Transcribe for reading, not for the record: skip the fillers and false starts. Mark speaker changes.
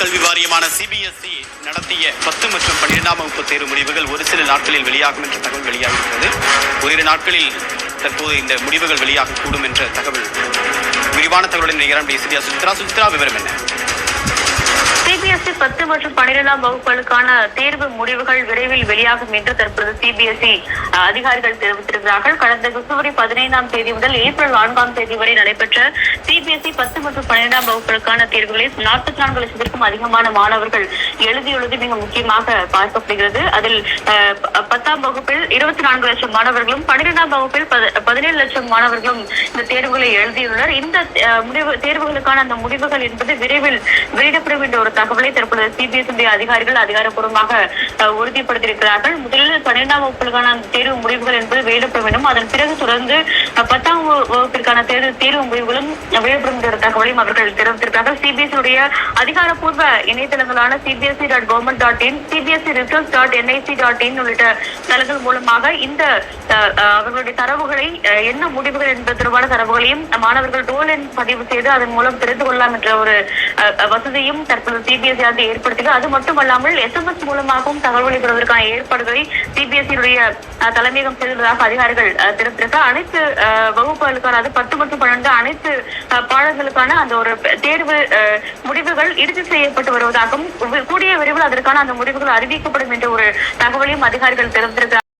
Speaker 1: கல்வி வாரியமான சிபிஎஸ்இ நடத்திய 10 மற்றும் 12ஆம் வகுப்பு தேர்வு முடிவுகள் ஒரு சில நாட்களில் வெளியாகும் என்ற தகவல் வெளியாகிறது. ஓரிரு நாட்களில் தற்போது இந்த முடிவுகள் வெளியாகக்கூடும் என்ற தகவல். விரிவான தகவலுடன் இணைகிறார் சுசித்ரா. விவரம் என்ன?
Speaker 2: சிபிஎஸ்இ 10 மற்றும் 12ஆம் வகுப்புகளுக்கான தேர்வு முடிவுகள் விரைவில் வெளியாகும் என்று தற்போது சிபிஎஸ்இ அதிகாரிகள் தெரிவித்திருக்கிறார்கள். கடந்த பிப்ரவரி 15ஆம் தேதி முதல் ஏப்ரல் 4ஆம் தேதி வரை நடைபெற்ற சிபிஎஸ்இ 10 மற்றும் 12ஆம் வகுப்புகளுக்கான தேர்வுகளில் 44 லட்சத்திற்கும் அதிகமான மாணவர்கள் எழுதியுள்ளது மிக முக்கியமாக பார்க்கப்படுகிறது. அதில் 10ஆம் வகுப்பில் 24 லட்சம் மாணவர்களும் 12ஆம் வகுப்பில் 17 லட்சம் மாணவர்களும் இந்த தேர்வுகளை எழுதியுள்ளனர். இந்த தேர்வுகளுக்கான அந்த முடிவுகள் என்பது விரைவில் வெளியிடப்படும் என்ற ஒரு தகவலை தற்போது சிபிஎஸ்இ அதிகாரிகள் அதிகாரப்பூர்வமாக உறுதிப்படுத்தியிருக்கிறார்கள். முதலில் 12ஆம் வகுப்புகளுக்கான தேர்வு முடிவுகள் என்பது வெளியிடப்பட வேண்டும். அதன் பிறகு தொடர்ந்து 10ஆம் வகுப்பிற்கான தேர்வு முடிவுகளும் வெளியிடப்படும் என்ற தகவலையும் அவர்கள் தெரிவித்திருக்கிறார்கள். சிபிஎஸ்இ அதிகாரப்பூர்வ இணையதளங்களான cbse.government.in, cbse.results.nic.in உள்ளிட்ட தளங்கள் மூலமாக இந்த அவர்களுடைய தரவுகளை என்ன முடிவுகள் என்பது தொடர்பான தரவுகளையும் மாணவர்கள் ரோல் எண் பதிவு செய்து அதன் மூலம் தெரிந்து கொள்ளலாம் என்ற ஒரு வசதியும் தற்போது சிபிஎஸ்இ ஏற்படுத்தியது. அது மட்டுமல்லாமல் SMS மூலமாகவும் தகவலை பெறுவதற்கான ஏற்பாடுகளை சிபிஎஸ்இ தலைமையகம் செய்துள்ளதாக அதிகாரிகள் தெரிவித்திருக்கிறார். அனைத்து வகுப்புகளுக்கான 10 மற்றும் 12 அனைத்து பாடங்களுக்கான அந்த ஒரு தேர்வு முடிவுகள் இறுதி செய்யப்பட்டு வருவதாகவும் கூடிய விரைவில் அதற்கான அந்த முடிவுகள் அறிவிக்கப்படும் என்ற ஒரு தகவலையும் அதிகாரிகள் தெரிவித்திருக்கிறார்.